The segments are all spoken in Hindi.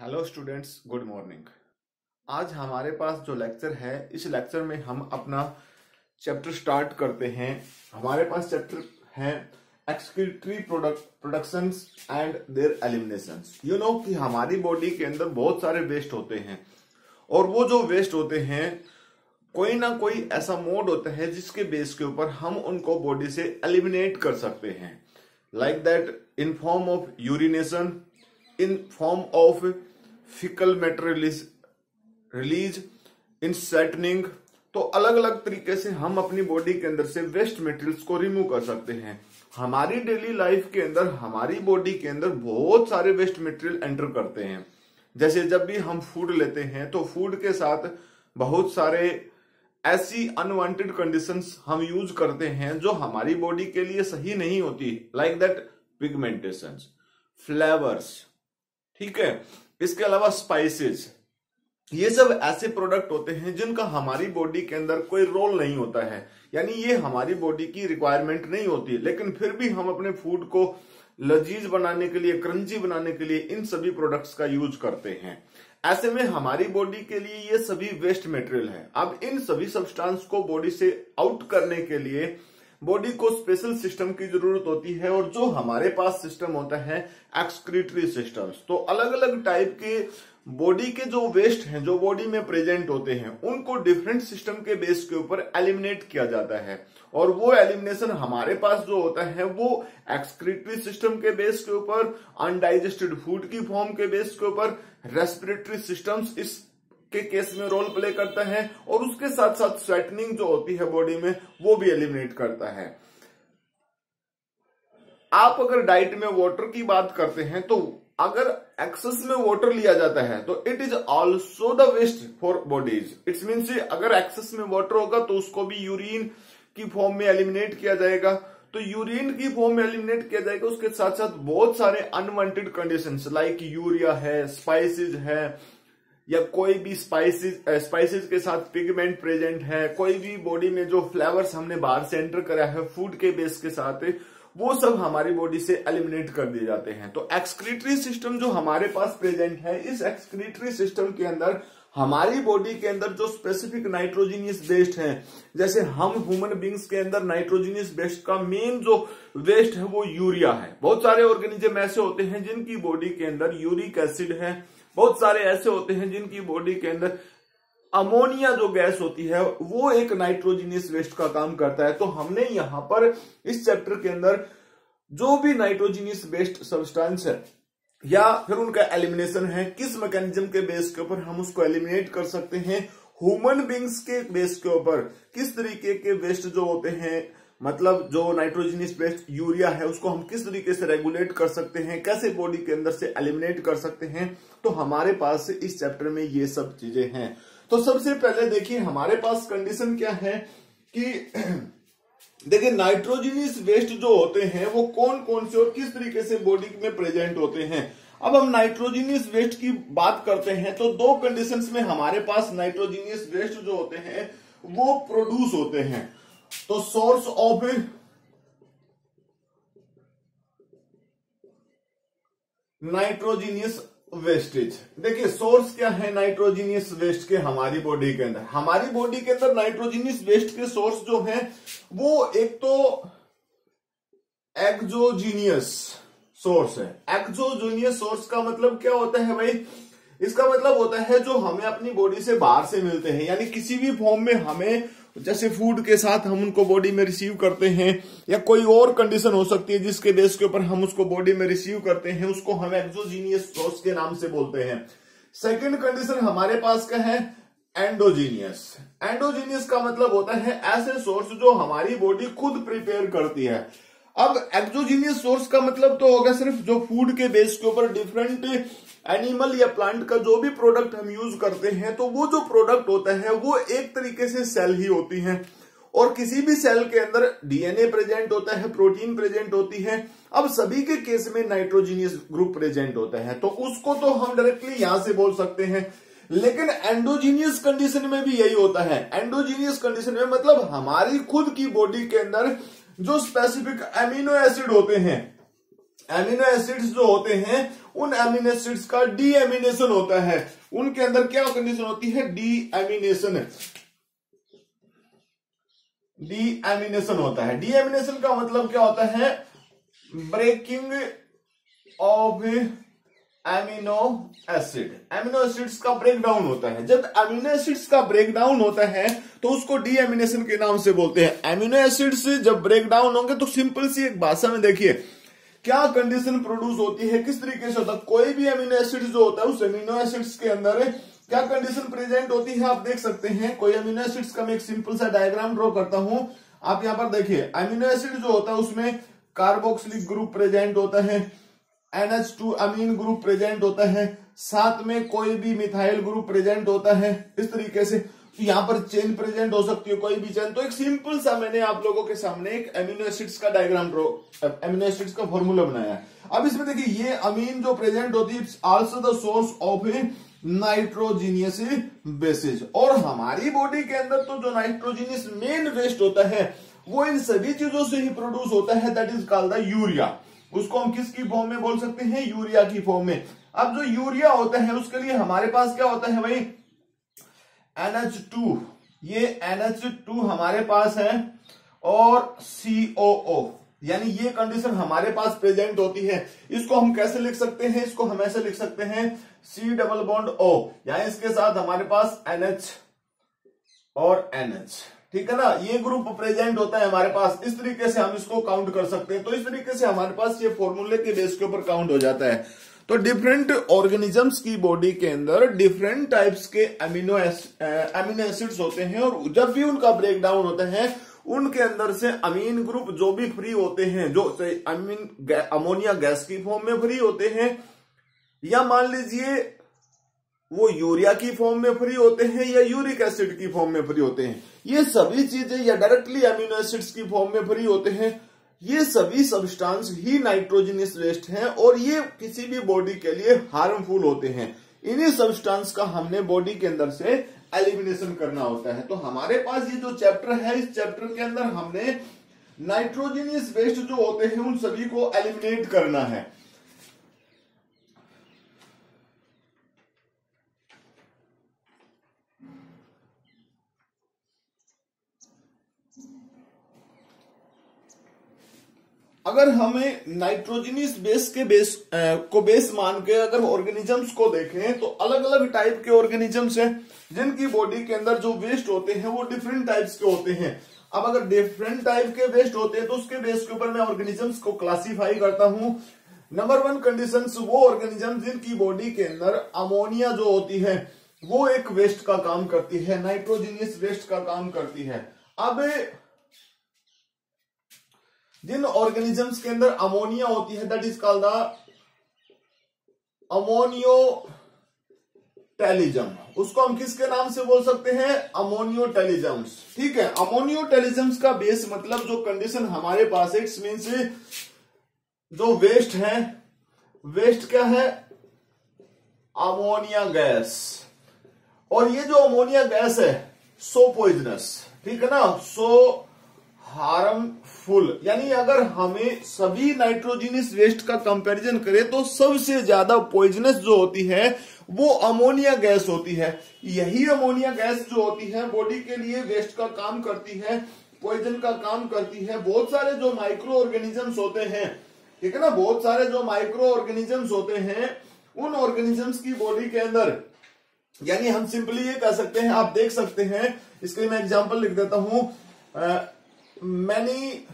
Hello students, good morning. आज हमारे पास जो लेक्चर है, इस लेक्चर में हम अपना चैप्टर स्टार्ट करते हैं। हमारे पास चैप्टर है excretory productions and their eliminations. You know कि हमारी बॉडी के अंदर बहुत सारे वेस्ट होते हैं और वो जो वेस्ट होते हैं कोई ना कोई ऐसा मोड होता है जिसके बेस के ऊपर हम उनको बॉडी से एलिमिनेट कर सकते हैं। Like that in form of urination, in form of fecal matter release, in sweatening। तो अलग अलग तरीके से हम अपनी बॉडी के अंदर से वेस्ट मटेरियल्स को रिमूव कर सकते हैं। हमारी डेली लाइफ के अंदर हमारी बॉडी के अंदर बहुत सारे वेस्ट मटेरियल एंटर करते हैं। जैसे जब भी हम फूड लेते हैं तो फूड के साथ बहुत सारे ऐसी अनवांटेड कंडीशंस हम यूज करते हैं जो हमारी बॉडी के लिए सही नहीं होती। लाइक दैट पिगमेंटेशंस, फ्लेवर्स, ठीक है। इसके अलावा स्पाइसेस, ये सब ऐसे प्रोडक्ट होते हैं जिनका हमारी बॉडी के अंदर कोई रोल नहीं होता है, यानी ये हमारी बॉडी की रिक्वायरमेंट नहीं होती, लेकिन फिर भी हम अपने फूड को लजीज बनाने के लिए, क्रंची बनाने के लिए इन सभी प्रोडक्ट्स का यूज करते हैं। ऐसे में हमारी बॉडी के लिए ये सभी वेस्ट मटेरियल है। अब इन सभी सब्सटेंस को बॉडी से आउट करने के लिए बॉडी को स्पेशल सिस्टम की जरूरत होती है, और जो हमारे पास सिस्टम होता है एक्सक्रीटरी सिस्टम्स। तो अलग अलग टाइप के बॉडी के जो वेस्ट हैं जो बॉडी में प्रेजेंट होते हैं उनको डिफरेंट सिस्टम के बेस के ऊपर एलिमिनेट किया जाता है, और वो एलिमिनेशन हमारे पास जो होता है वो एक्सक्रीटरी सिस्टम के बेस के ऊपर, अनडाइजेस्टेड फूड की फॉर्म के बेस के ऊपर, रेस्पिरेटरी सिस्टम्स इस के केस में रोल प्ले करता है, और उसके साथ साथ स्वेटनिंग जो होती है बॉडी में वो भी एलिमिनेट करता है। आप अगर डाइट में वाटर की बात करते हैं तो अगर एक्सेस में वाटर लिया जाता है तो it is also the waste for bodies. It's means अगर एक्सेस में वाटर होगा तो उसको भी यूरिन की फॉर्म में एलिमिनेट किया जाएगा। तो यूरिन की फॉर्म में एलिमिनेट किया जाएगा, उसके साथ साथ बहुत सारे अनवांटेड कंडीशंस लाइक यूरिया है, स्पाइसेस है, या कोई भी स्पाइसेस के साथ पिगमेंट प्रेजेंट है, कोई भी बॉडी में जो फ्लेवर्स हमने बाहर से एंटर करा है फूड के बेस के साथ, वो सब हमारी बॉडी से एलिमिनेट कर दिए जाते हैं। तो एक्सक्रीटरी सिस्टम जो हमारे पास प्रेजेंट है, इस एक्सक्रीटरी सिस्टम के अंदर हमारी बॉडी के अंदर जो स्पेसिफिक नाइट्रोजीनियस वेस्ट है, जैसे हम ह्यूमन बींग्स के अंदर नाइट्रोजीनियस वेस्ट का मेन जो वेस्ट है वो यूरिया है। बहुत सारे ऑर्गेनिज्म ऐसे होते हैं जिनकी बॉडी के अंदर यूरिक एसिड है, बहुत सारे ऐसे होते हैं जिनकी बॉडी के अंदर अमोनिया जो गैस होती है वो एक नाइट्रोजीनियस वेस्ट का काम करता है। तो हमने यहां पर इस चैप्टर के अंदर जो भी नाइट्रोजीनियस वेस्ट सब्सटेंस है या फिर उनका एलिमिनेशन है, किस मैकेनिज्म के बेस के ऊपर हम उसको एलिमिनेट कर सकते हैं, ह्यूमन बींग्स के बेस के ऊपर किस तरीके के वेस्ट जो होते हैं, मतलब जो नाइट्रोजनियस वेस्ट यूरिया है उसको हम किस तरीके से रेगुलेट कर सकते हैं, कैसे बॉडी के अंदर से एलिमिनेट कर सकते हैं। तो हमारे पास इस चैप्टर में ये सब चीजें हैं। तो सबसे पहले देखिए हमारे पास कंडीशन क्या है कि देखिए नाइट्रोजनियस वेस्ट जो होते हैं वो कौन कौन से और किस तरीके से बॉडी में प्रेजेंट होते हैं। अब हम नाइट्रोजनियस वेस्ट की बात करते हैं तो दो कंडीशंस में हमारे पास नाइट्रोजनियस वेस्ट जो होते हैं वो प्रोड्यूस होते हैं। तो सोर्स ऑफ नाइट्रोजीनियस वेस्टेज, देखिए सोर्स क्या है नाइट्रोजीनियस वेस्ट के हमारी बॉडी के अंदर। हमारी बॉडी के अंदर नाइट्रोजीनियस वेस्ट के सोर्स जो है वो एक तो एक्सोजीनियस सोर्स है। एक्सोजीनियस सोर्स का मतलब क्या होता है भाई? इसका मतलब होता है जो हमें अपनी बॉडी से बाहर से मिलते हैं, यानी किसी भी फॉर्म में हमें, जैसे फूड के साथ हम उनको बॉडी में रिसीव करते हैं, या कोई और कंडीशन हो सकती है जिसके बेस के ऊपर हम उसको बॉडी में रिसीव करते हैं, उसको हम एक्सोजीनियस सोर्स के नाम से बोलते हैं। सेकंड कंडीशन हमारे पास क्या है? एंडोजीनियस। एंडोजीनियस का मतलब होता है ऐसे सोर्स जो हमारी बॉडी खुद प्रिपेयर करती है। अब एक्सोजीनियस सोर्स का मतलब तो होगा सिर्फ जो फूड के बेस के ऊपर डिफरेंट एनिमल या प्लांट का जो भी प्रोडक्ट हम यूज करते हैं, तो वो जो प्रोडक्ट होता है वो एक तरीके से सेल ही होती है, और किसी भी सेल के अंदर डीएनए प्रेजेंट होता है, प्रोटीन प्रेजेंट होती है। अब सभी के केस में नाइट्रोजीनियस ग्रुप प्रेजेंट होता है, तो उसको तो हम डायरेक्टली यहां से बोल सकते हैं। लेकिन एंडोजीनियस कंडीशन में भी यही होता है। एंडोजीनियस कंडीशन में मतलब हमारी खुद की बॉडी के अंदर जो स्पेसिफिक अमीनो एसिड होते हैं एमिनो एसिड्स जो होते हैं उन एमिनो एसिड्स का डीएमिनेशन होता है। उनके अंदर क्या कंडीशन होती है? डीएमिनेशन होता है। डीएमिनेशन का मतलब क्या होता है? ब्रेकिंग ऑफ एमिनो एसिड्स का ब्रेकडाउन होता है। जब एमिनो एसिड्स का ब्रेकडाउन होता है तो उसको डीएमिनेशन के नाम से बोलते हैं। एमिनो एसिड्स जब ब्रेकडाउन होंगे तो सिंपल सी एक भाषा में देखिए क्या कंडीशन प्रोड्यूस होती है, किस तरीके से होता है। कोई भी एमिनो एसिड जो होता है उस एमिनो एसिड्स के अंदर क्या कंडीशन प्रेजेंट होती है, आप देख सकते हैं। कोई एमिनो एसिड्स का मैं एक सिंपल सा डायग्राम ड्रॉ करता हूं, आप यहां पर देखिए। एमिनो एसिड जो होता है उसमें कार्बोक्सिलिक ग्रुप प्रेजेंट होता है, NH2 अमीन ग्रुप प्रेजेंट होता है, साथ में कोई भी मिथाइल ग्रुप प्रेजेंट होता है। इस तरीके से तो यहां पर चेन प्रेजेंट हो सकती है, कोई भी चेन। तो एक सिंपल सा मैंने आप लोगों के सामने एक एमिनो एसिड्स का डायग्राम ड्रॉ, एमिनो एसिड्स का फॉर्मूला बनाया है। अब इसमें देखिए ये अमीन जो प्रेजेंट होती है also the source of A nitrogenous basis. और हमारी बॉडी के अंदर तो जो नाइट्रोजीनियस मेन वेस्ट होता है वो इन सभी चीजों से ही प्रोड्यूस होता है, that is called the urea. उसको हम किसकी फॉर्म में बोल सकते हैं? यूरिया की फॉर्म में। अब जो यूरिया होता है उसके लिए हमारे पास क्या होता है भाई? NH2, ये NH2 हमारे पास है और COO, यानी ये कंडीशन हमारे पास प्रेजेंट होती है। इसको हम कैसे लिख सकते हैं? इसको हम ऐसे लिख सकते हैं C डबल बॉन्ड O, यानी इसके साथ हमारे पास NH और NH, ठीक है ना। ये ग्रुप प्रेजेंट होता है हमारे पास। इस तरीके से हम इसको काउंट कर सकते हैं। तो इस तरीके से हमारे पास ये फॉर्मूले के बेस के ऊपर काउंट हो जाता है। तो डिफरेंट ऑर्गेनिजम्स की बॉडी के अंदर डिफरेंट टाइप्स के अमीनो एसिड्स होते हैं और जब भी उनका ब्रेकडाउन होता है उनके अंदर से अमीन ग्रुप जो भी फ्री होते हैं, जो अमोनिया गैस की फॉर्म में फ्री होते हैं या मान लीजिए वो यूरिया की फॉर्म में फ्री होते हैं या यूरिक एसिड की फॉर्म में फ्री होते हैं, ये सभी चीजें या डायरेक्टली अमीनो एसिड्स की फॉर्म में फ्री होते हैं, ये सभी सब्सटेंस ही नाइट्रोजनियस वेस्ट हैं और ये किसी भी बॉडी के लिए हार्मफुल होते हैं। इन्हीं सब्सटेंस का हमने बॉडी के अंदर से एलिमिनेशन करना होता है। तो हमारे पास ये जो चैप्टर है, इस चैप्टर के अंदर हमने नाइट्रोजनियस वेस्ट जो होते हैं उन सभी को एलिमिनेट करना है। अगर हमें नाइट्रोजनियस बेस के बेस मान के अगर ऑर्गेनिजम्स को देखें तो अलग अलग टाइप के ऑर्गेनिजम्स हैं जिनकी बॉडी के अंदर जो वेस्ट होते हैं वो डिफरेंट टाइप्स के होते हैं। अब अगर डिफरेंट टाइप के वेस्ट होते हैं तो उसके बेस के ऊपर मैं ऑर्गेनिजम्स को क्लासीफाई करता हूं। नंबर 1 कंडीशंस, वो ऑर्गेनिज्म जिनकी बॉडी के अंदर अमोनिया जो होती है वो एक वेस्ट का काम करती है, नाइट्रोजनियस वेस्ट का काम करती है। अब जिन ऑर्गेनिजम्स के अंदर अमोनिया होती है दैट इज कॉल्ड द अमोनियोटेलिज्म। उसको हम किसके नाम से बोल सकते हैं? अमोनियोटेलिज्म्स, ठीक है। अमोनियोटेलिज्म्स का बेस मतलब जो कंडीशन हमारे पास है, इट्स मींस जो वेस्ट है, वेस्ट क्या है? Ammonia gas. और ये जो अमोनिया गैस है सो पॉइजनस, ठीक है ना, सो हार्मफुल। यानी अगर हमें सभी नाइट्रोजनियस वेस्ट का कंपैरिजन करें तो सबसे ज्यादा पॉइजनस जो होती है वो अमोनिया गैस होती है। यही अमोनिया गैस जो होती है बॉडी के लिए वेस्ट का काम करती है, पॉइजन का काम करती है। बहुत सारे जो माइक्रो ऑर्गेनिजम्स होते हैं, ठीक है ना, बहुत सारे जो माइक्रो ऑर्गेनिजम्स होते हैं उन ऑर्गेनिजम्स की बॉडी के अंदर, यानी हम सिंपली ये कह सकते हैं, आप देख सकते हैं, इसके लिए मैं एग्जांपल लिख देता हूं, मैनी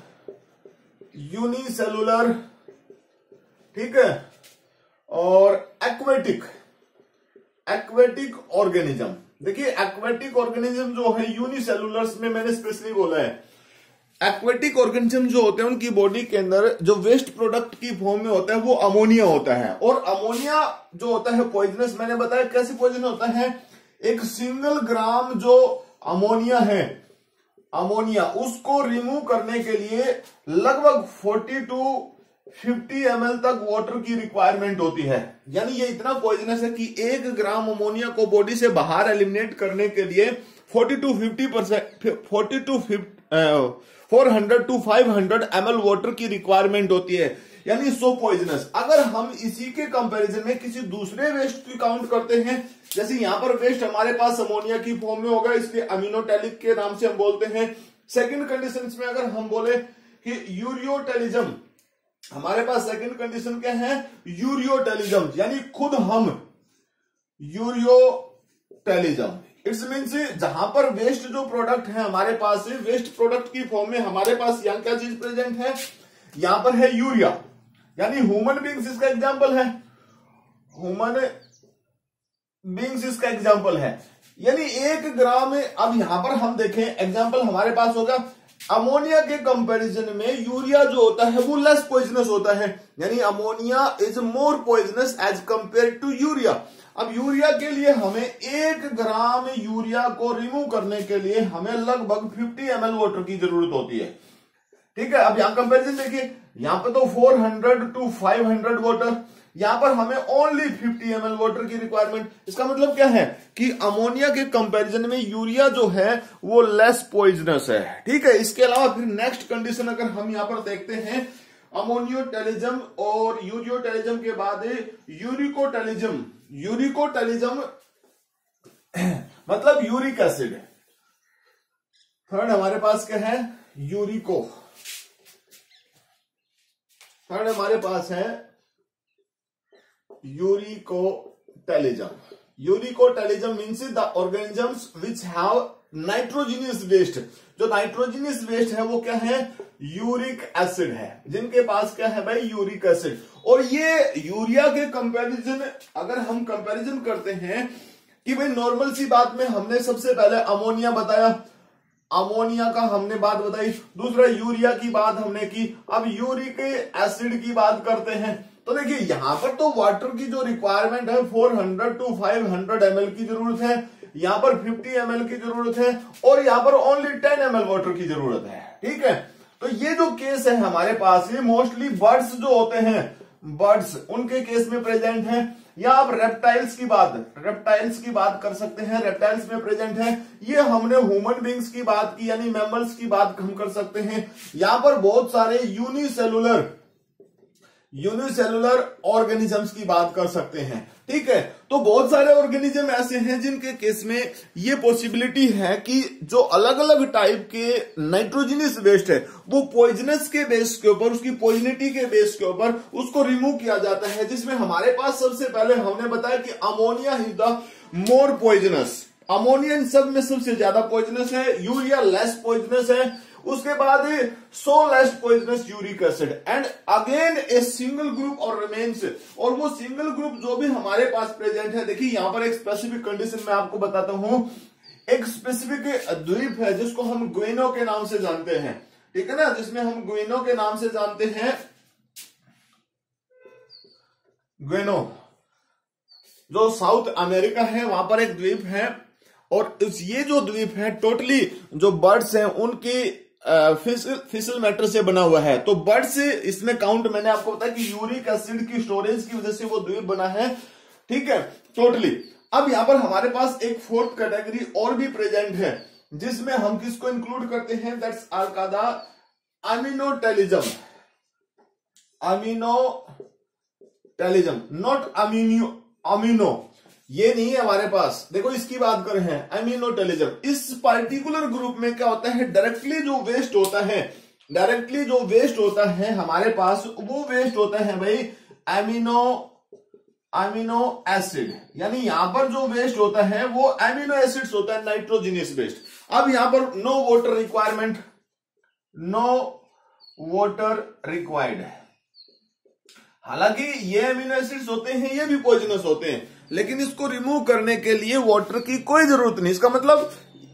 यूनिसेलुलर, ठीक है, और एक्वेटिक ऑर्गेनिज्म। देखिए एक्वेटिक ऑर्गेनिज्म जो है यूनिसेलुलर्स में मैंने स्पेशली बोला है। एक्वेटिक ऑर्गेनिज्म जो होते हैं उनकी बॉडी के अंदर जो वेस्ट प्रोडक्ट की फॉर्म में होता है वो अमोनिया होता है। और अमोनिया जो होता है पॉइजनस, मैंने बताया कैसे पॉइजन होता है। एक सिंगल ग्राम जो अमोनिया है, अमोनिया उसको रिमूव करने के लिए लगभग 40 to 50 ml तक वाटर की रिक्वायरमेंट होती है। यानी ये इतना पॉइजनस है कि 1 ग्राम अमोनिया को बॉडी से बाहर एलिमिनेट करने के लिए 400 to 500 ml वाटर की रिक्वायरमेंट होती है। यानी सो पॉइजनस। अगर हम इसी के कंपैरिजन में किसी दूसरे वेस्ट की काउंट करते हैं, जैसे यहां पर वेस्ट हमारे पास अमोनिया की फॉर्म में होगा, इसलिए अमीनोटैलिक के नाम से हम बोलते हैं। सेकंड कंडीशन में अगर हम बोले कि यूरियोटेलिज्म, हमारे पास सेकंड कंडीशन क्या है, यूरियोटेलिज्म, यानी खुद हम यूरियोटेलिज्म। इट्स मीन्स जहां पर वेस्ट जो प्रोडक्ट है हमारे पास, वेस्ट प्रोडक्ट की फॉर्म में हमारे पास यहां क्या चीज प्रेजेंट है, यहां पर है यूरिया, यानी ह्यूमन बींग्स इसका एग्जाम्पल है, ह्यूमन बींग्स इसका एग्जाम्पल है। यानी 1 ग्राम, अब यहां पर हम देखें एग्जाम्पल हमारे पास होगा, अमोनिया के कंपैरिजन में यूरिया जो होता है वो लेस पॉइजनस होता है, यानी ammonia is more poisonous as compare to urea. अब यूरिया के लिए हमें 1 ग्राम यूरिया को रिमूव करने के लिए हमें लगभग 50 ml वाटर की जरूरत होती है। ठीक है, अब यहां कंपैरिजन देखिए, यहां पे तो 400 to 500 वाटर, यहां पर हमें ओनली 50 ml वाटर की रिक्वायरमेंट। इसका मतलब क्या है कि अमोनिया के कंपैरिजन में यूरिया जो है वो लेस पॉइजनस है। ठीक है, इसके अलावा फिर नेक्स्ट कंडीशन अगर हम यहां पर देखते हैं, अमोनियोटेलिज्म और यूरियोटेलिज्म के बाद यूरिकोटेलिज्म। यूरिकोटेलिज्म मतलब यूरिक एसिड। थर्ड हमारे पास क्या है, यूरिको। थर्ड हमारे पास है uricotelism. Uricotelism means the organisms which have nitrogenous waste. जो नाइट्रोजीनियस वेस्ट है वो क्या है, यूरिक एसिड है, जिनके पास क्या है भाई, यूरिक एसिड। और ये यूरिया के कंपैरिजन अगर हम कंपैरिजन करते हैं कि भाई नॉर्मल सी बात में हमने सबसे पहले अमोनिया बताया, अमोनिया का हमने बात बताई, दूसरा यूरिया की बात हमने की, अब यूरिक एसिड की बात करते हैं। तो देखिए यहां पर तो वाटर की जो रिक्वायरमेंट है 400 to 500 ml की जरूरत है, यहां पर 50 ml की जरूरत है, और यहां पर ओनली 10 ml वाटर की जरूरत है। ठीक है, तो ये जो केस है हमारे पास, ये मोस्टली बर्ड्स जो होते हैं, बर्ड्स उनके केस में प्रेजेंट है, या आप रेप्टाइल्स की बात कर सकते हैं, रेप्टाइल्स में प्रेजेंट है। ये हमने ह्यूमन बींग्स की बात की, यानी मैमल्स की बात हम कर सकते हैं। यहां पर बहुत सारे यूनिसेलुलर ऑर्गेनिजम्स की बात कर सकते हैं। ठीक है, तो बहुत सारे ऑर्गेनिज्म ऐसे हैं जिनके केस में ये पॉसिबिलिटी है कि जो अलग अलग टाइप के नाइट्रोजनस वेस्ट है वो पॉइजनस के बेस के ऊपर, उसकी पॉइजनिटी के बेस के ऊपर उसको रिमूव किया जाता है, जिसमें हमारे पास सबसे पहले हमने बताया कि ammonia is the more poisonous. Ammonia इन सब में सबसे ज्यादा पॉइजनस है, यूरिया लेस पॉइजनस है, उसके बाद so less poisonous uric acid, and again a single group और रिमेन्स। और वो सिंगल ग्रुप जो भी हमारे पास प्रेजेंट है, देखिए यहां पर एक स्पेसिफिक कंडीशन मैं आपको बताता हूं। एक स्पेसिफिक द्वीप है जिसको हम ग्वेनो के नाम से जानते हैं, ठीक है ना, जिसमें हम ग्वेनो के नाम से जानते हैं, ग्वेनो जो साउथ अमेरिका है वहां पर एक द्वीप है। और ये जो द्वीप है टोटली जो बर्ड्स हैं उनकी फिसल मैटर से बना हुआ है। तो बर्ड्स इसमें काउंट मैंने आपको बताया कि यूरिक एसिड की स्टोरेज की वजह से वो द्वीप बना है। ठीक है, टोटली। अब यहां पर हमारे पास एक फोर्थ कैटेगरी और भी प्रेजेंट है जिसमें हम किसको इंक्लूड करते हैं, दैट्स आल्कादा अमीनोटेलिज्म। अमीनोटेलिज्म, नॉट अमीनो, ये नहीं है हमारे पास। देखो इसकी बात कर रहे हैं, अमीनोटेलिज्म। इस पार्टिकुलर ग्रुप में क्या होता है, डायरेक्टली जो वेस्ट होता है हमारे पास, वो वेस्ट होता है भाई अमीनो एसिड। यानी यहां पर जो वेस्ट होता है वो अमीनो एसिड्स होता है, नाइट्रोजीनियस वेस्ट। अब यहां पर no water requirement, no water required है। हालांकि ये अमीनो एसिड्स होते हैं, ये भी पॉइजनस होते हैं, लेकिन इसको रिमूव करने के लिए वाटर की कोई जरूरत नहीं। इसका मतलब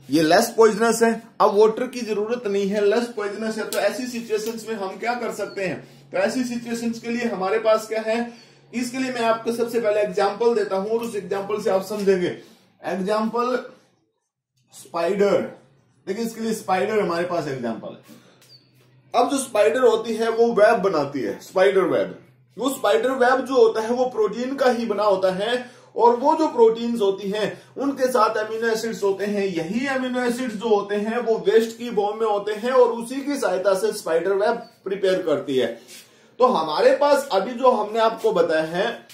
ये लेस पॉइजनस है, अब वाटर की जरूरत नहीं है, लेस पॉइजनस है। तो ऐसी सिचुएशंस में हम क्या कर सकते हैं, तो ऐसी सिचुएशंस के लिए हमारे पास क्या है, इसके लिए मैं आपको सबसे पहले एग्जांपल देता हूं और उस एग्जांपल से आप समझेंगे। एग्जांपल स्पाइडर, देखिए इसके लिए स्पाइडर हमारे पास एग्जांपल है। अब जो स्पाइडर होती है वो वेब बनाती है, स्पाइडर वेब। वो स्पाइडर वेब जो होता है वो प्रोटीन का ही बना होता है, और वो जो प्रोटीन्स होती हैं उनके साथ अमीनो एसिड्स होते हैं। यही अमीनो एसिड्स जो होते हैं वो वेस्ट की फॉर्म में होते हैं और उसी की सहायता से स्पाइडर वेब प्रिपेयर करती है। तो हमारे पास अभी जो हमने आपको बताया है,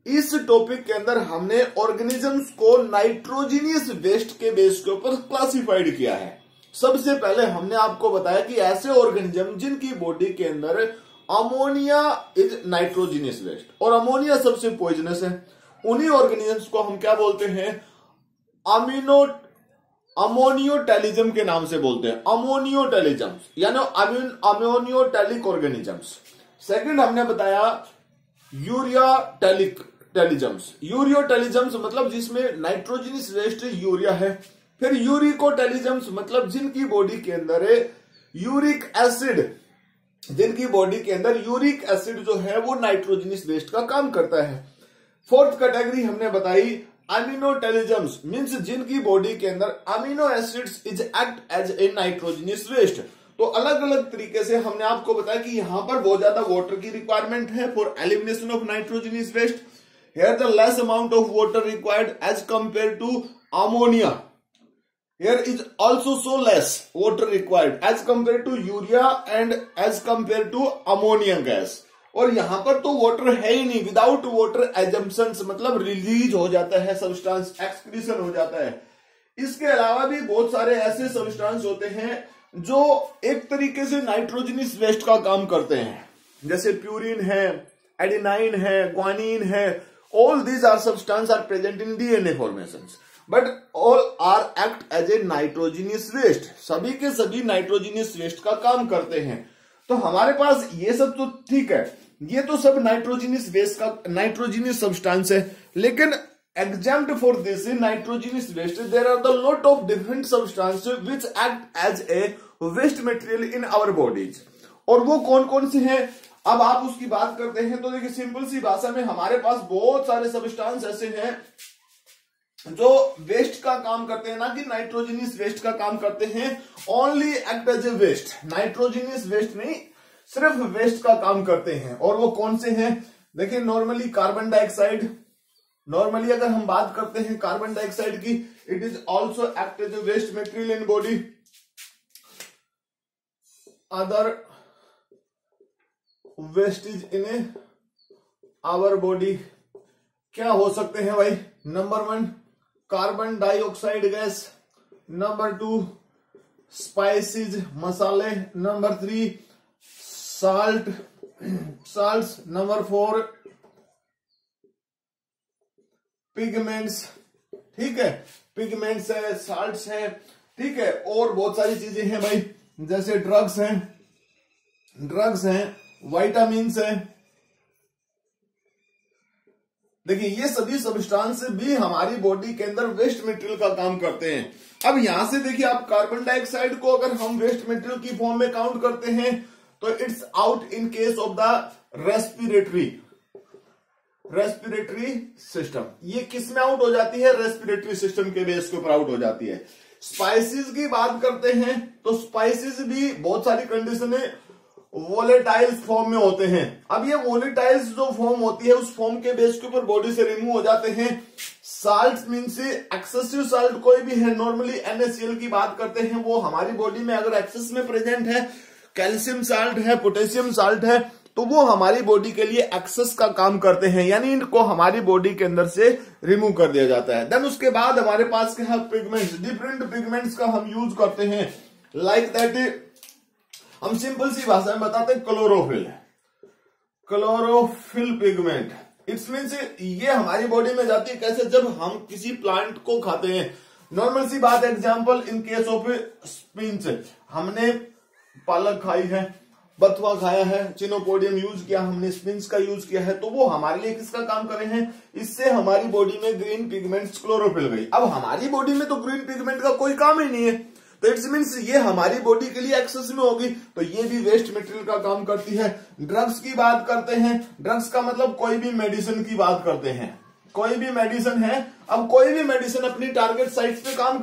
इस टॉपिक के अंदर हमने ऑर्गेनिजम्स को नाइट्रोजीनियस वेस्ट के बेस के ऊपर क्लासिफाइड किया है। सबसे पहले हमने आपको बताया कि ऐसे ऑर्गेनिज्म जिनकी बॉडी के अंदर अमोनिया इज नाइट्रोजीनियस वेस्ट, और अमोनिया सबसे पॉइजनस है, उन्हीं ऑर्गेनिजम्स को हम क्या बोलते हैं, अमोनियोटेलिज्म के नाम से बोलते हैं, अमोनियोटेलिज्म्स यानी अमोनियोटेलिक ऑर्गेनिजम्स। सेकंड हमने बताया यूरियोटेलिज्म्स, यूरियोटेलिज्म्स मतलब जिसमें नाइट्रोजनस वेस्ट यूरिया है। फिर यूरिकोटेलिज्म्स मतलब जिनकी बॉडी के अंदर यूरिक एसिड, जिनकी बॉडी के अंदर यूरिक एसिड जो है वो नाइट्रोजनस वेस्ट का काम करता है। फोर्थ कैटेगरी हमने बताई अमीनोटेलिज्म्स, मींस जिनकी बॉडी के अंदर amino acids is act as a nitrogenous waste. तो अलग अलग तरीके से हमने आपको बताया कि यहां पर बहुत ज्यादा वाटर की रिक्वायरमेंट है for elimination of nitrogenous waste. Here the less amount of water required as compare to ammonia. Here is also so less water required as compared to urea and as compared to ammonia gas। और यहां पर तो वाटर है ही नहीं, विदाउट वाटर एजम्पशंस मतलब रिलीज हो जाता है सब्सटेंस, एक्सक्रीशन हो जाता है। इसके अलावा भी बहुत सारे ऐसे सब्सटेंस होते हैं जो एक तरीके से नाइट्रोजनस वेस्ट का काम करते हैं, जैसे प्यूरिन है, एडेनाइन है, ग्वानिन है। All these are substance are present in DNA formations but all are act as a nitrogenous waste. सभी के सभी नाइट्रोजीनियस वेस्ट का काम करते हैं। तो हमारे पास ये सब तो ठीक है, ये तो सब नाइट्रोजीनियस वेस्ट का नाइट्रोजीनियस सब्सटेंस है, लेकिन exempt for this nitrogenous waste there are the lot of different substances which act as a waste material in our bodies। और वो कौन कौन से हैं, अब आप उसकी बात करते हैं तो देखिए सिंपल सी भाषा में हमारे पास बहुत सारे सब्सटेंस ऐसे हैं जो वेस्ट का काम करते हैं, ना कि नाइट्रोजनस वेस्ट का काम करते हैं। Only act as a waste, nitrogenous waste नहीं, सिर्फ वेस्ट का काम करते हैं। और वो कौन से हैं, देखिए नॉर्मली कार्बन डाइऑक्साइड, नॉर्मली अगर हम बात करते हैं कार्बन डाइऑक्साइड की, it is also act as a waste material in body. Other wastage in our body क्या हो सकते हैं भाई, number 1 carbon dioxide gas, number 2 spices मसाले, नंबर 3 साल्ट्स, नंबर 4 पिगमेंट्स, ठीक है, पिगमेंट्स है, साल्ट्स है, ठीक है। और बहुत सारी चीजें हैं भाई, जैसे ड्रग्स हैं, विटामिन्स हैं। देखिए ये सभी सब्सटेंस भी हमारी बॉडी के अंदर वेस्ट मटेरियल का काम करते हैं। अब यहां से देखिए आप कार्बन डाइऑक्साइड को अगर हम वेस्ट मटेरियल की फॉर्म में काउंट करते हैं तो it's out in case of the respiratory system. ये किस में आउट हो जाती है, रेस्पिरेटरी सिस्टम के बेस के ऊपर आउट हो जाती है। स्पाइसेस की बात करते हैं तो स्पाइसेस भी बहुत सारी कंडीशन है वोलेटाइल्स फॉर्म में होते हैं। अब ये वोलेटाइल्स जो फॉर्म होती है उस फॉर्म के बेस के ऊपर बॉडी से रिमूव हो जाते हैं। साल्ट मीन्स एक्सेसिव साल्ट कोई भी है, नॉर्मली NaCl की बात करते हैं, वो हमारी बॉडी में अगर एक्सेस में प्रेजेंट है, कैल्शियम साल्ट है, पोटेशियम साल्ट है, तो वो हमारी बॉडी के लिए एक्सेस का काम करते हैं, यानी इनको हमारी बॉडी के अंदर से रिमूव कर दिया जाता है। देन उसके बाद हमारे पास क्या है, पिगमेंट्स, डिफरेंट पिगमेंट्स का हम यूज करते हैं। लाइक दैट हम सिंपल सी भाषा में बताते हैं क्लोरोफिल पिगमेंट। इट्स मीन्स ये हमारी बॉडी में जाती है कैसे, जब हम किसी प्लांट को खाते हैं। नॉर्मल सी बात, example in case of spinach, हमने पालक खाई है, बथुआ खाया है, चिनोपोडियम यूज किया, हमने स्पिंच का यूज किया है, तो वो हमारे लिए किसका काम कर रहे हैं, इससे हमारी बॉडी में ग्रीन पिगमेंट्स क्लोरोफिल गई। अब हमारी बॉडी में तो ग्रीन पिगमेंट का कोई काम ही नहीं है, तो इट्स मीन्स ये हमारी बॉडी के लिए एक्सेस में होगी, तो ये भी वेस्ट मटेरियल का काम करती है। ड्रग्स की बात करते हैं, ड्रग्स का मतलब कोई भी मेडिसिन की बात करते हैं, कोई भी मेडिसिन है। अब कोई भी मेडिसिन अपनी टारगेट साइट पे काम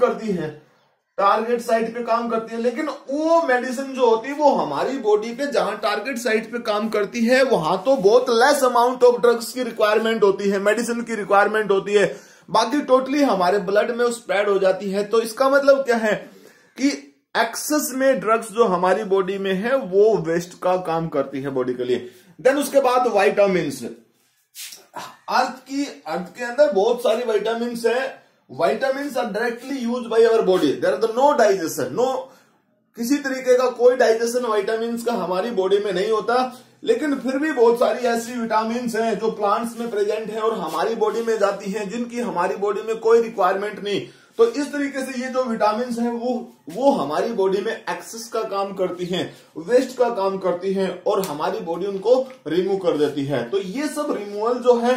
करती है, लेकिन वो मेडिसिन जो होती है वो हमारी बॉडी पे जहां टारगेट साइट पे काम करती है वहां तो बहुत लेस अमाउंट ऑफ ड्रग्स की रिक्वायरमेंट होती है, मेडिसिन की रिक्वायरमेंट होती है, बाकी टोटली हमारे ब्लड में स्प्रेड हो जाती है। तो इसका मतलब क्या है कि एक्सेस में ड्रग्स जो हमारी बॉडी में है वो वेस्ट का काम करती है बॉडी के लिए। देन उसके बाद विटामिन्स। अर्थ के अंदर बहुत सारी विटामिन्स है। Vitamins are directly use by our body, there are no digestion, no किसी तरीके का कोई डाइजेशन विटामिन्स का हमारी बॉडी में नहीं होता। लेकिन फिर भी बहुत सारी ऐसी विटामिन्स हैं जो प्लांट्स में प्रेजेंट है और हमारी बॉडी में जाती हैं, जिनकी हमारी बॉडी में कोई रिक्वायरमेंट नहीं। तो इस तरीके से ये जो विटामिन्स हैं वो हमारी बॉडी में एक्सेस का काम करती हैं, वेस्ट का काम करती हैं और हमारी बॉडी उनको रिमूव कर देती है। तो ये सब रिमूवल जो है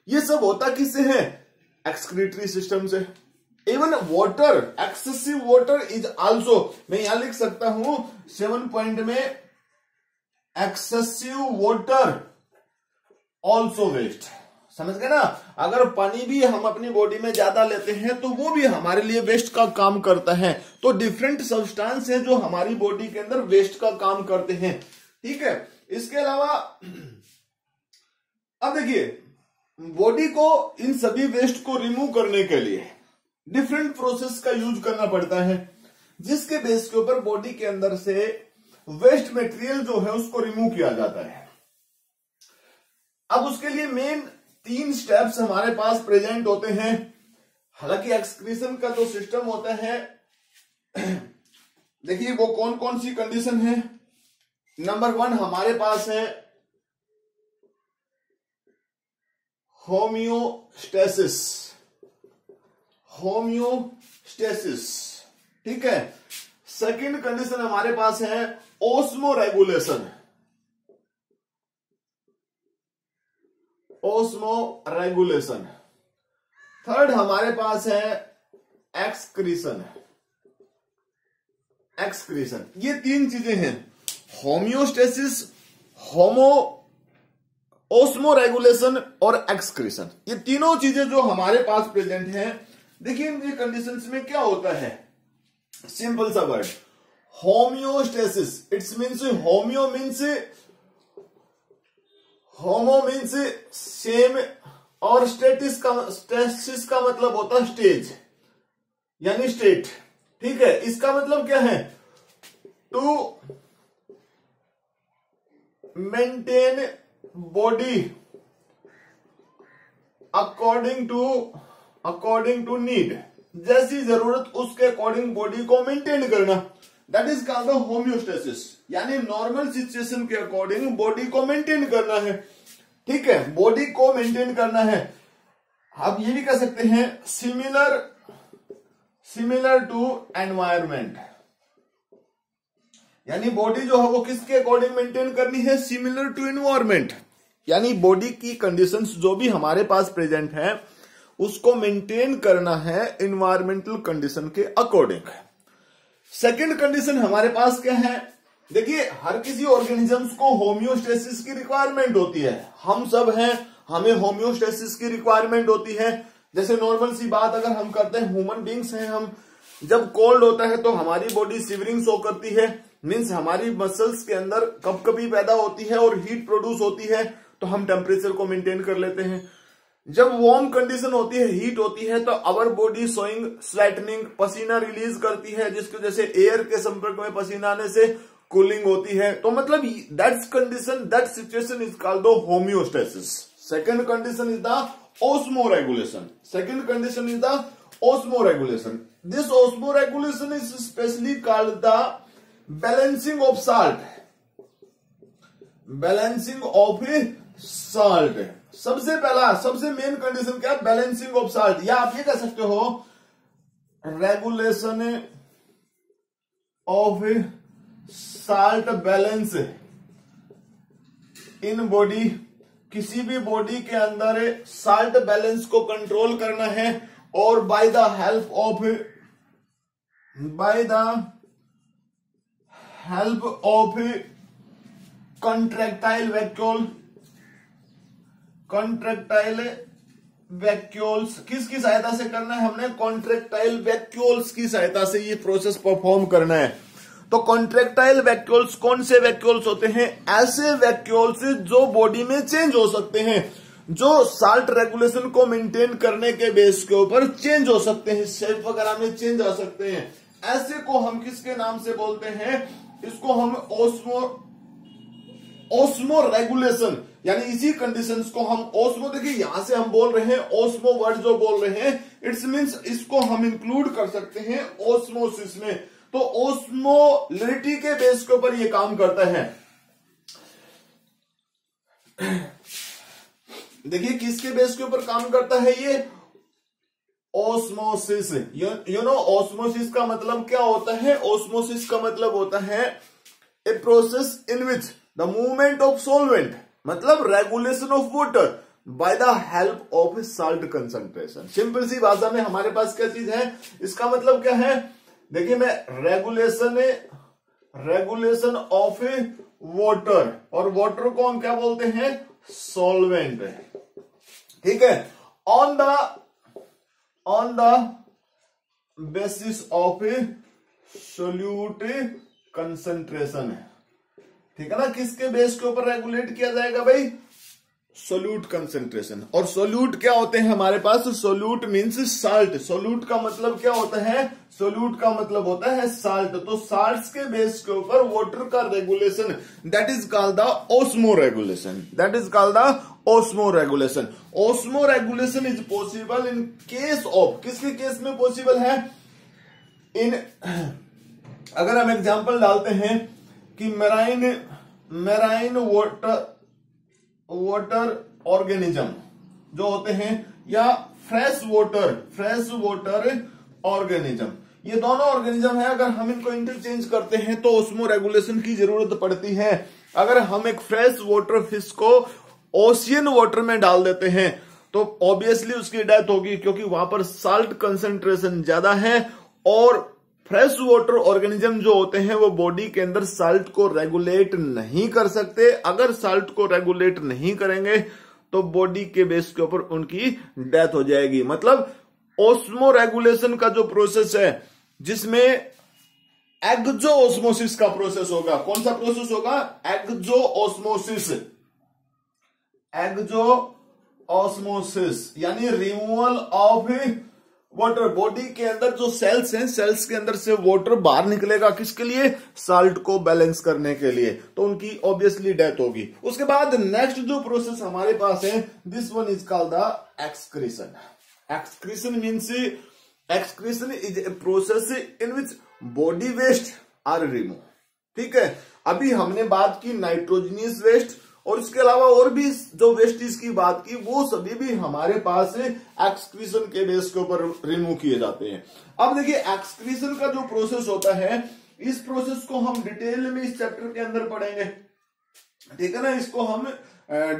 ये सब होता किससे है? एक्सक्रीटरी सिस्टम से। Even water, excessive water is also, मैं यहां लिख सकता हूं 7 पॉइंट में, एक्सेसिव वाटर ऑल्सो वेस्ट। समझ गए ना? अगर पानी भी हम अपनी बॉडी में ज्यादा लेते हैं तो वो भी हमारे लिए वेस्ट का काम करता है। तो डिफरेंट सब्सटेंस है जो हमारी बॉडी के अंदर वेस्ट का काम करते हैं। ठीक है, इसके अलावा अब देखिए, बॉडी को इन सभी वेस्ट को रिमूव करने के लिए डिफरेंट प्रोसेस का यूज करना पड़ता है, जिसके बेस के ऊपर बॉडी के अंदर से वेस्ट मटेरियल जो है उसको रिमूव किया जाता है। अब उसके लिए मेन 3 स्टेप्स हमारे पास प्रेजेंट होते हैं। हालांकि एक्सक्रीशन का जो सिस्टम होता है, देखिए वो कौन कौन सी कंडीशन है। नंबर 1 हमारे पास है होम्योस्टेसिस, होम्योस्टेसिस। ठीक है। सेकंड कंडीशन हमारे पास है osmo regulation, osmo regulation. Third हमारे पास है एक्सक्रीशन, एक्सक्रीशन। ये 3 चीजें हैं, होम्योस्टेसिस, ओस्मो रेगुलेशन और एक्सक्रीशन। ये तीनों चीजें जो हमारे पास प्रेजेंट हैं। देखिए इन कंडीशंस में क्या होता है, सिंपल सा word homeostasis, it's means homeo means same और स्टेसिस का मतलब होता है स्टेज यानी स्टेट। ठीक है, इसका मतलब क्या है, to maintain body according to need, जैसी जरूरत उसके अकॉर्डिंग बॉडी को मेंटेन करना, दैट इज कॉल्ड होम्योस्टेसिस। यानी नॉर्मल सिचुएशन के अकॉर्डिंग बॉडी को मेंटेन करना है। ठीक है, बॉडी को मेंटेन करना है। आप ये भी कह सकते हैं सिमिलर टू एनवायरमेंट, यानी बॉडी जो है वो किसके अकॉर्डिंग मेंटेन करनी है, सिमिलर टू एनवायरमेंट। यानी बॉडी की कंडीशंस जो भी हमारे पास प्रेजेंट है उसको मेंटेन करना है एनवायरमेंटल कंडीशन के अकॉर्डिंग। सेकंड कंडीशन हमारे पास क्या है, देखिए हर किसी ऑर्गेनिजम्स को होम्योस्टेसिस की रिक्वायरमेंट होती है। हम सब हैं, हमें होम्योस्टेसिस की रिक्वायरमेंट होती है। जैसे नॉर्मल सी बात अगर हम करते हैं, ह्यूमन बींग्स हैं हम, जब कोल्ड होता है तो हमारी बॉडी शिवरिंग शो करती है, मीन्स हमारी मसल्स के अंदर कपकपी पैदा होती है और हीट प्रोड्यूस होती है, तो हम टेम्परेचर को मेंटेन कर लेते हैं। जब वार्म कंडीशन होती है, हीट होती है, तो आवर बॉडी सोइंग स्वेटनिंग, पसीना रिलीज करती है, जिसकी वजह से एयर के संपर्क में पसीना आने से कूलिंग होती है। तो मतलब that's condition, that situation is called homeostasis. Second condition is the osmo regulation, second condition is the osmo regulation. This osmo regulation is specially called the balancing of salt, balancing of salt. सबसे पहला सबसे मेन कंडीशन क्या है, बैलेंसिंग ऑफ साल्ट, या आप ये कह सकते हो regulation of salt balance in body. किसी भी बॉडी के अंदर साल्ट बैलेंस को कंट्रोल करना है और bye the help of contractile vacuoles. किसकी सहायता से करना है, हमने कॉन्ट्रैक्टाइल वैक्यूल्स की सहायता से ये प्रोसेस परफॉर्म करना है। तो कॉन्ट्रैक्टाइल वैक्यूल्स कौन से वैक्यूल्स होते हैं, ऐसे वैक्यूल्स जो बॉडी में चेंज हो सकते हैं, जो साल्ट रेगुलेशन को मेंटेन करने के बेस के ऊपर चेंज हो सकते हैं, शेप वगैरह में चेंज आ सकते हैं। ऐसे को हम किसके नाम से बोलते हैं, इसको हम ओस्मो रेगुलेशन, यानी इसी कंडीशंस को हम ओस्मो, देखिए यहां से हम बोल रहे हैं ओस्मो वर्ड जो बोल रहे हैं, इट्स मींस इसको हम इंक्लूड कर सकते हैं ओस्मोसिस में। तो ओस्मोलिरिटी के बेस के ऊपर ये काम करता है। देखिए किसके बेस के ऊपर काम करता है ये, ओस्मोसिस। यू नो ओस्मोसिस का मतलब क्या होता है, ओस्मोसिस का मतलब होता है a process in which the movement of solvent, मतलब regulation of water by the help of salt concentration. Simple सी भाषा में हमारे पास क्या चीज है, इसका मतलब क्या है, देखिए मैं रेगुलेशन ऑफ वाटर, और वाटर को हम क्या बोलते हैं, सॉल्वेंट, ठीक है, on the basis of solute concentration है, ठीक है ना, किसके बेस के ऊपर रेगुलेट किया जाएगा भाई, सोल्यूट कंसंट्रेशन। और सोल्यूट क्या होते हैं हमारे पास, सोल्यूट मींस साल्ट, सोल्यूट का मतलब क्या होता है, सोल्यूट का मतलब होता है साल्ट। तो साल्ट्स के बेस के ऊपर वाटर का regulation, that is called the osmo regulation, that is called the osmo regulation. Osmo regulation is possible in case of, किसके केस में पॉसिबल है, इन, अगर हम एग्जांपल डालते हैं कि मेराइन वाटर ऑर्गेनिज्म जो होते हैं, या फ्रेश वाटर ऑर्गेनिज्म, ये दोनों ऑर्गेनिज्म है, अगर हम इनको इंटरचेंज करते हैं तो ओस्मो रेगुलेशन की जरूरत पड़ती है। अगर हम एक फ्रेश वाटर फिश को ओशियन वाटर में डाल देते हैं तो ऑब्वियसली उसकी डेथ होगी, क्योंकि वहां पर साल्ट कंसंट्रेशन ज्यादा है, और फ्रेश वाटर ऑर्गेनिज्म जो होते हैं वो बॉडी के अंदर साल्ट को रेगुलेट नहीं कर सकते। अगर साल्ट को रेगुलेट नहीं करेंगे तो बॉडी के बेस के ऊपर उनकी डेथ हो जाएगी। मतलब ओस्मो रेगुलेशन का जो प्रोसेस है, जिसमें एक्सो ऑस्मोसिस का प्रोसेस होगा, कौन सा प्रोसेस होगा, एक्सो ऑस्मोसिस, एक्सो ऑस्मोसिस यानी रिमूवल ऑफ वाटर, बॉडी के अंदर जो सेल्स हैं, सेल्स के अंदर से वाटर बाहर निकलेगा, किसके लिए, साल्ट को बैलेंस करने के लिए, तो उनकी ऑब्वियसली डेथ होगी। उसके बाद नेक्स्ट जो प्रोसेस हमारे पास है, this one is called the excretion. Excretion means, excretion is a process in which body waste are remove, ठीक है। अभी हमने बात की नाइट्रोजनियस वेस्ट, और इसके अलावा और भी जो वेस्टेज की बात की, वो सभी भी हमारे पास एक्सक्रीशन के बेस के ऊपर रिमूव किए जाते हैं। अब देखिए एक्सक्रीशन का जो प्रोसेस होता है, इस प्रोसेस को हम डिटेल में इस चैप्टर के अंदर पढ़ेंगे, ठीक है ना, इसको हम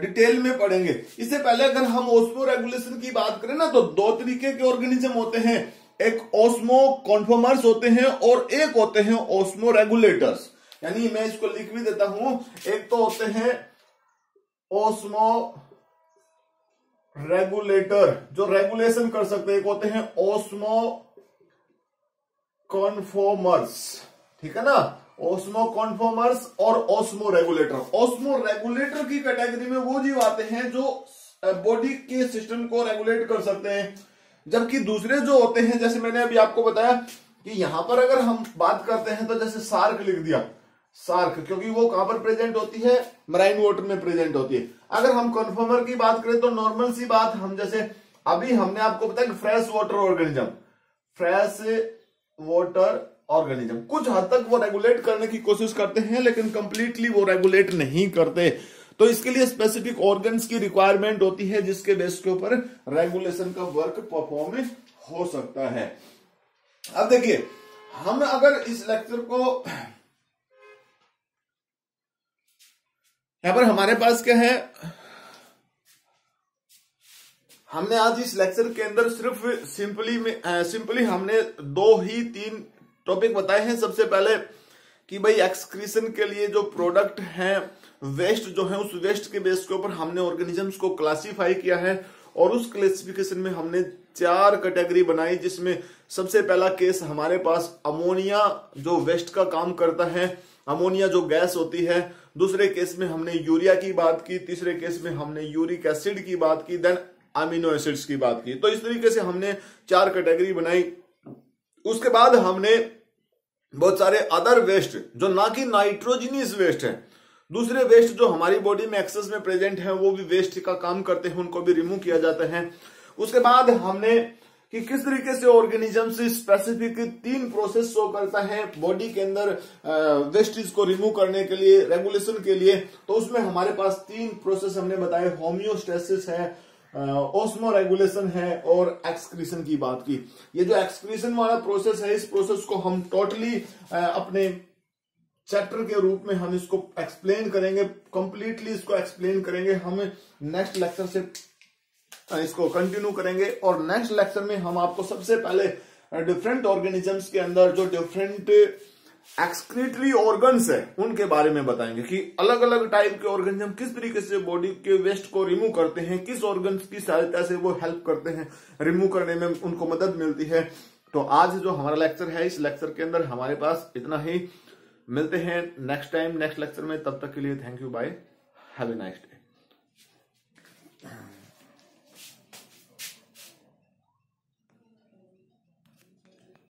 डिटेल में पढ़ेंगे। इससे पहले अगर हम ओस्मो रेगुलेशन की बात करें ना, तो दो तरीके के ऑर्गेनिज्म होते हैं, एक ओस्मो कॉन्फॉर्मर्स होते हैं और एक होते हैं ओस्मो रेगुलेटर्स। यानी मैं इसको लिख भी देता हूं, एक तो होते हैं ओस्मो रेगुलेटर जो रेगुलेशन कर सकते हैं, एक होते हैं ओस्मो कॉन्फॉर्मर्स, ठीक है ना, ओस्मो कॉन्फॉर्मर्स और ओस्मो रेगुलेटर। ओस्मो रेगुलेटर की कैटेगरी में वो जीव आते हैं जो बॉडी के सिस्टम को रेगुलेट कर सकते हैं, जबकि दूसरे जो होते हैं, जैसे मैंने अभी आपको बताया कि यहां पर अगर हम बात करते हैं तो जैसे सार्क लिख दिया, सार्क, क्योंकि वो कहां पर प्रेजेंट होती है, मराइन वाटर में प्रेजेंट होती है। अगर हम कन्फर्मर की बात करें तो नॉर्मल सी बात, हम जैसे अभी हमने आपको बताया कि fresh water organism, fresh water organism कुछ हद तक वो रेगुलेट करने की कोशिश करते हैं, लेकिन कंप्लीटली वो रेगुलेट नहीं करते। तो इसके लिए स्पेसिफिक ऑर्गन्स की रिक्वायरमेंट होती है, जिसके बेस के ऊपर रेगुलेशन का वर्क परफॉर्म हो सकता है। अब देखिए, हम अगर इस लेक्चर को, यहां पर हमारे पास क्या है, हमने आज इस लेक्चर के अंदर सिर्फ सिंपली हमने 2-3 टॉपिक बताए हैं। सबसे पहले कि भाई एक्सक्रीशन के लिए जो प्रोडक्ट है, वेस्ट जो है, उस वेस्ट के बेस के ऊपर हमने ऑर्गेनिजम्स को क्लासिफाई किया है, और उस क्लासिफिकेशन में हमने 4 कैटेगरी बनाई, जिसमें सबसे पहला केस हमारे पास अमोनिया जो वेस्ट का काम करता है, अमोनिया जो गैस होती है। दूसरे केस में हमने यूरिया की बात की, तीसरे केस में हमने यूरिक एसिड की बात की, देन अमीनो एसिड्स की बात की। तो इस तरीके से हमने 4 कैटेगरी बनाई। उसके बाद हमने बहुत सारे अदर वेस्ट जो ना कि नाइट्रोजनियस वेस्ट है, दूसरे वेस्ट जो हमारी बॉडी में एक्सेस में प्रेजेंट है वो भी वेस्ट का काम करते हैं, उनको भी रिमूव किया जाता है। उसके बाद हमने कि किस तरीके से ऑर्गेनिज्म से स्पेसिफिक 3 प्रोसेस शो करता है बॉडी के अंदर वेस्टेज को रिमूव करने के लिए, रेगुलेशन के लिए। तो उसमें हमारे पास 3 प्रोसेस हमने बताए, होम्योस्टेसिस है, ऑस्मो रेगुलेशन है और एक्सक्रीशन की बात की। ये जो एक्सक्रीशन वाला प्रोसेस है, इस प्रोसेस को हम टोटली अपने चैप्टर के रूप में हम इसको एक्सप्लेन करेंगे, कंप्लीटली इसको एक्सप्लेन करेंगे। हम नेक्स्ट लेक्चर से इसको कंटिन्यू करेंगे और नेक्स्ट लेक्चर में हम आपको सबसे पहले डिफरेंट ऑर्गेनिजम्स के अंदर जो डिफरेंट एक्सक्रीटरी ऑर्गन्स है उनके बारे में बताएंगे कि अलग अलग टाइप के ऑर्गेनिज्म किस तरीके से बॉडी के वेस्ट को रिमूव करते हैं, किस ऑर्गन्स की सहायता से वो हेल्प करते हैं, रिमूव करने में उनको मदद मिलती है। तो आज जो हमारा लेक्चर है, इस लेक्चर के अंदर हमारे पास इतना ही। मिलते हैं नेक्स्ट टाइम नेक्स्ट लेक्चर में, तब तक के लिए thank you, bye, have a nice day.